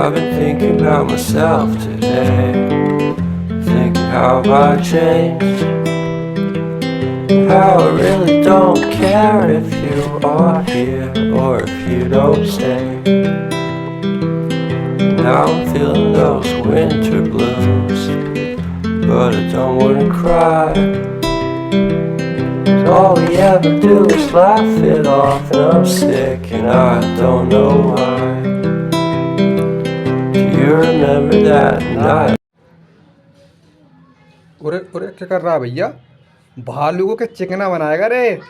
I've been thinking about myself today, thinking how I changed, how I really don't care if you are here or if you don't stay. Now I'm feeling those winter blues, but I don't wanna cry. All we ever do is laugh it off, and I'm sick and I don't know why. Do you remember that night? उरे उरे क्या कर रहा है भैया? भालू को क्या चिकना बनाएगा रे?